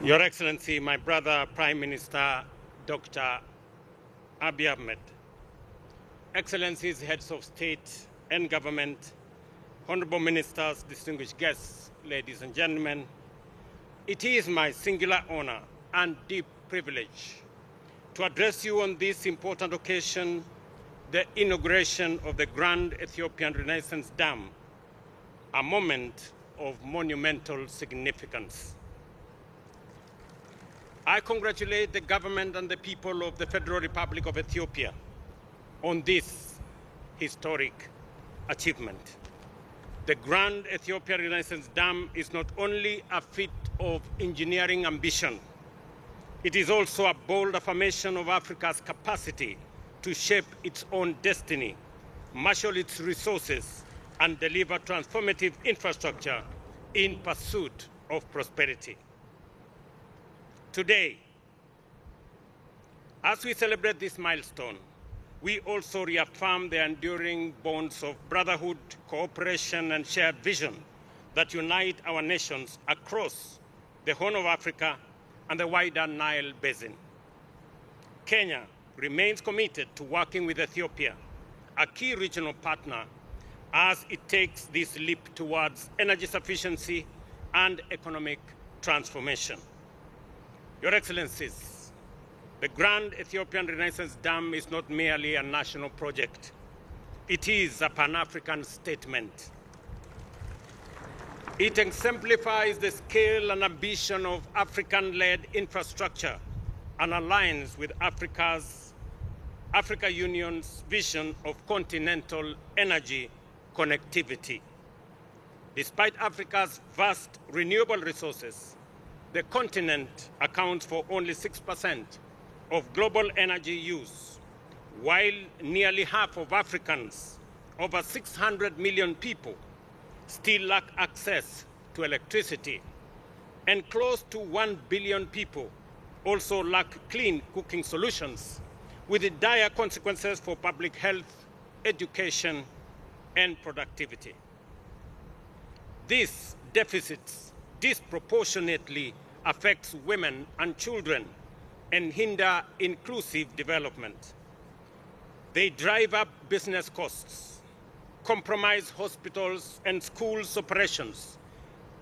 Your Excellency, my brother, Prime Minister Dr. Abiy Ahmed, Excellencies, heads of state and government, honorable ministers, distinguished guests, ladies and gentlemen, it is my singular honor and deep privilege to address you on this important occasion, the inauguration of the Grand Ethiopian Renaissance Dam, a moment of monumental significance. I congratulate the government and the people of the Federal Republic of Ethiopia on this historic achievement. The Grand Ethiopian Renaissance Dam is not only a feat of engineering ambition, it is also a bold affirmation of Africa's capacity to shape its own destiny, marshal its resources, and deliver transformative infrastructure in pursuit of prosperity. Today, as we celebrate this milestone, we also reaffirm the enduring bonds of brotherhood, cooperation, and shared vision that unite our nations across the Horn of Africa and the wider Nile Basin. Kenya remains committed to working with Ethiopia, a key regional partner, as it takes this leap towards energy sufficiency and economic transformation. Your Excellencies, the Grand Ethiopian Renaissance Dam is not merely a national project. It is a Pan-African statement. It exemplifies the scale and ambition of African-led infrastructure and aligns with Africa Union's vision of continental energy connectivity. Despite Africa's vast renewable resources, the continent accounts for only 6% of global energy use, while nearly half of Africans, over 600 million people, still lack access to electricity, and close to 1 billion people also lack clean cooking solutions, with dire consequences for public health, education, and productivity. These deficits disproportionately affects women and children and hinder inclusive development. They drive up business costs, compromise hospitals and schools' operations,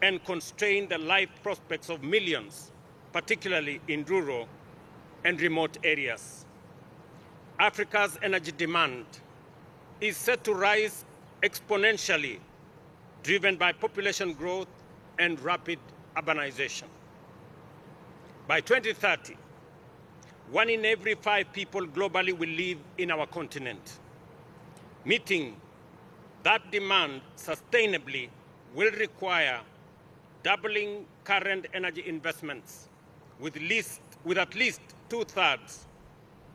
and constrain the life prospects of millions, particularly in rural and remote areas. Africa's energy demand is set to rise exponentially, driven by population growth and rapid urbanization. By 2030, 1 in every 5 people globally will live in our continent. Meeting that demand sustainably will require doubling current energy investments, with at least 2/3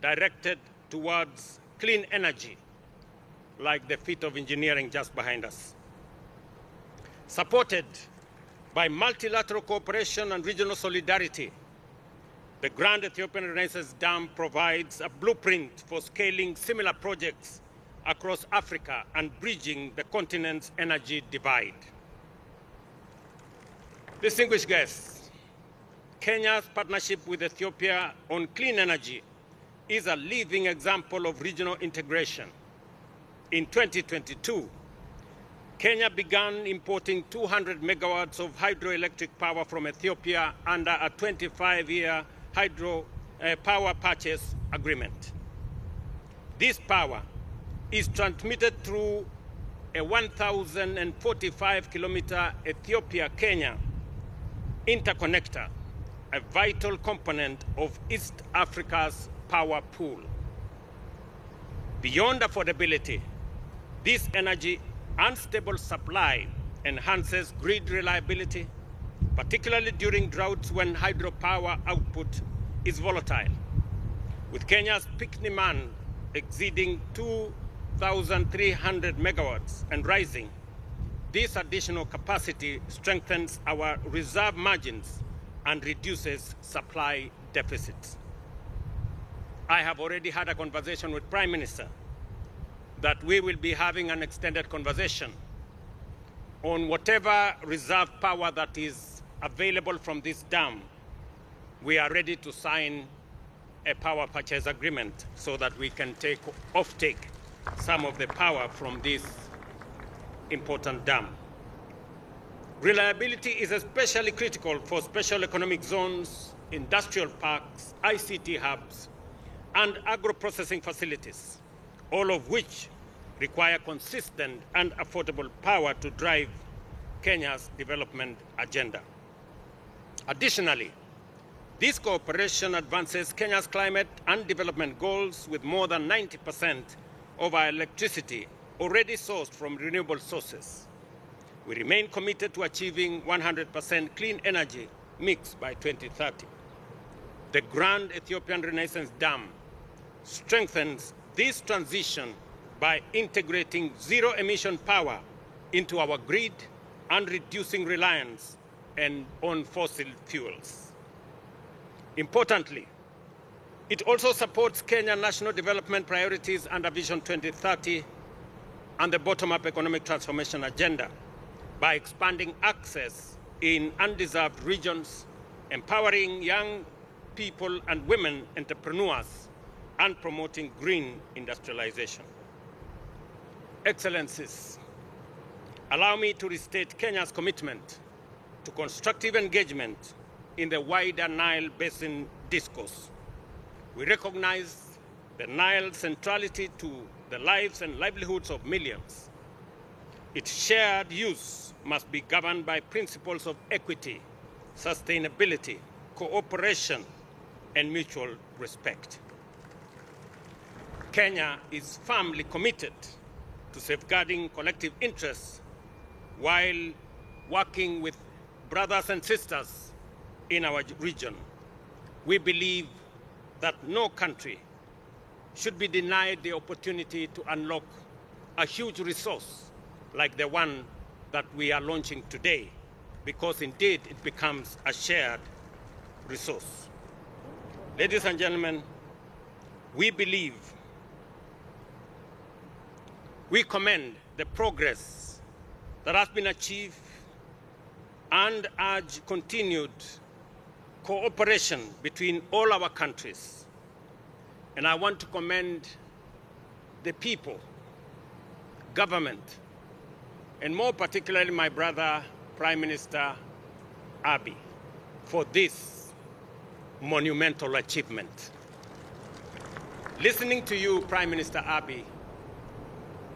directed towards clean energy, like the feat of engineering just behind us. Supported by multilateral cooperation and regional solidarity, the Grand Ethiopian Renaissance Dam provides a blueprint for scaling similar projects across Africa and bridging the continent's energy divide. Distinguished guests, Kenya's partnership with Ethiopia on clean energy is a living example of regional integration. In 2022, Kenya began importing 200 megawatts of hydroelectric power from Ethiopia under a 25-year hydro power purchase agreement. This power is transmitted through a 1,045-kilometer Ethiopia-Kenya interconnector, a vital component of East Africa's power pool. Beyond affordability, this energy unstable supply enhances grid reliability, particularly during droughts when hydropower output is volatile. With Kenya's peak demand exceeding 2,300 megawatts and rising, this additional capacity strengthens our reserve margins and reduces supply deficits. I have already had a conversation with Prime Minister that we will be having an extended conversation on whatever reserve power that is available from this dam we are ready to sign a power purchase agreement so that we can offtake some of the power from this important dam. Reliability is especially critical for special economic zones, industrial parks, ICT hubs, and agro-processing facilities, all of which require consistent and affordable power to drive Kenya's development agenda. Additionally, this cooperation advances Kenya's climate and development goals with more than 90% of our electricity already sourced from renewable sources. We remain committed to achieving 100% clean energy mix by 2030. The Grand Ethiopian Renaissance Dam strengthens this transition by integrating zero-emission power into our grid and reducing reliance on fossil fuels. Importantly, it also supports Kenya's national development priorities under Vision 2030 and the bottom-up economic transformation agenda by expanding access in undeserved regions, empowering young people and women entrepreneurs, and promoting green industrialization. Excellencies, allow me to restate Kenya's commitment to constructive engagement in the wider Nile Basin discourse. We recognize the Nile's centrality to the lives and livelihoods of millions. Its shared use must be governed by principles of equity, sustainability, cooperation, and mutual respect. Kenya is firmly committed to safeguarding collective interests while working with brothers and sisters in our region. We believe that no country should be denied the opportunity to unlock a huge resource like the one that we are launching today, because indeed it becomes a shared resource. Ladies and gentlemen, we commend the progress that has been achieved and urge continued cooperation between all our countries. And I want to commend the people, government, and more particularly my brother, Prime Minister Abiy, for this monumental achievement. Listening to you, Prime Minister Abiy,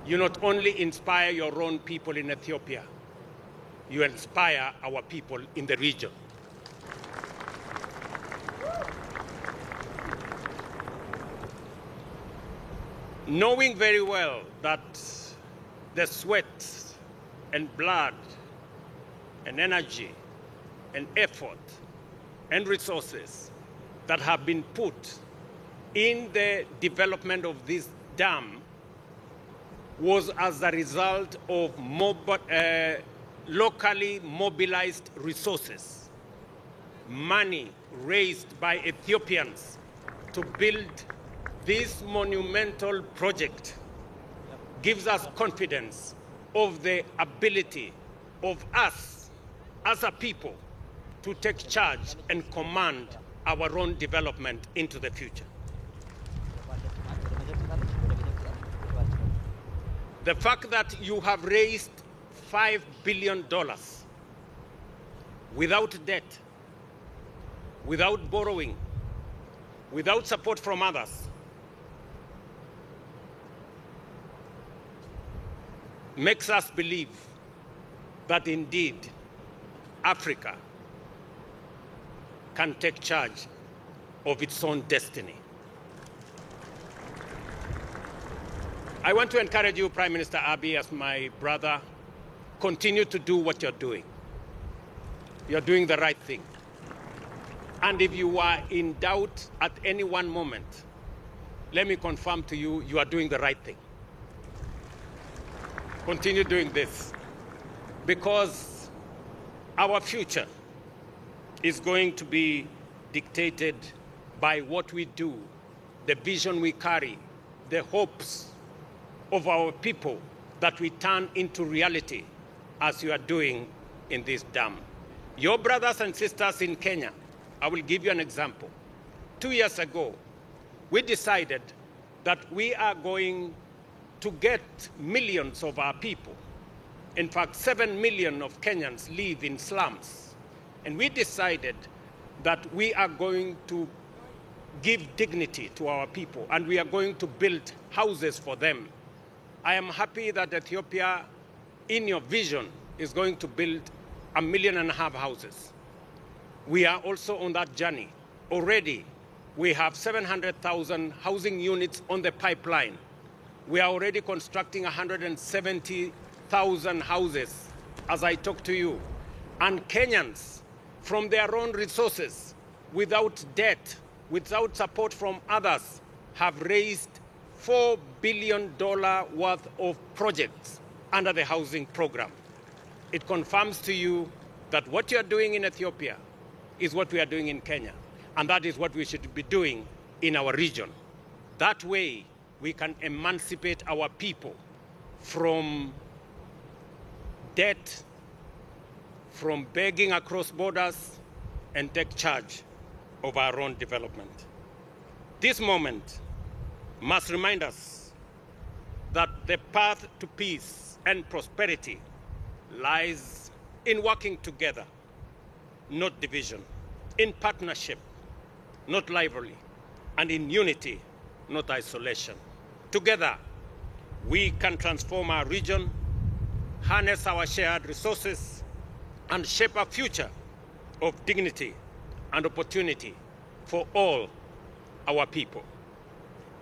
you not only inspire your own people in Ethiopia, you inspire our people in the region. Knowing very well that the sweat and blood and energy and effort and resources that have been put in the development of this dam was as a result of locally mobilized resources, money raised by Ethiopians to build this monumental project, gives us confidence of the ability of us as a people to take charge and command our own development into the future. The fact that you have raised $5 billion without debt, without borrowing, without support from others, makes us believe that indeed Africa can take charge of its own destiny. I want to encourage you, Prime Minister Abiy, as my brother, continue to do what you're doing. You're doing the right thing. And if you are in doubt at any one moment, let me confirm to you, you are doing the right thing. Continue doing this, because our future is going to be dictated by what we do, the vision we carry, the hopes of our people that we turn into reality, as you are doing in this dam. Your brothers and sisters in Kenya I will give you an example. 2 years ago, we decided that we are going to get millions of our people. In fact, 7 million of Kenyans live in slums. And we decided that we are going to give dignity to our people, and we are going to build houses for them. I am happy that Ethiopia, in your vision, is going to build 1.5 million houses. We are also on that journey. Already, we have 700,000 housing units on the pipeline. We are already constructing 170,000 houses as I talk to you. And Kenyans, from their own resources, without debt, without support from others, have raised $4 billion worth of projects under the housing program. It confirms to you that what you are doing in Ethiopia is what we are doing in Kenya, and that is what we should be doing in our region. That way, we can emancipate our people from debt, from begging across borders, and take charge of our own development. This moment must remind us that the path to peace and prosperity lies in working together, not division, in partnership, not rivalry, and in unity, not isolation. Together, we can transform our region, harness our shared resources, and shape a future of dignity and opportunity for all our people.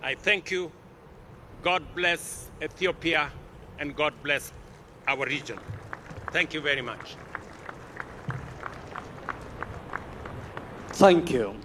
I thank you. God bless Ethiopia, and God bless our region. Thank you very much. Thank you.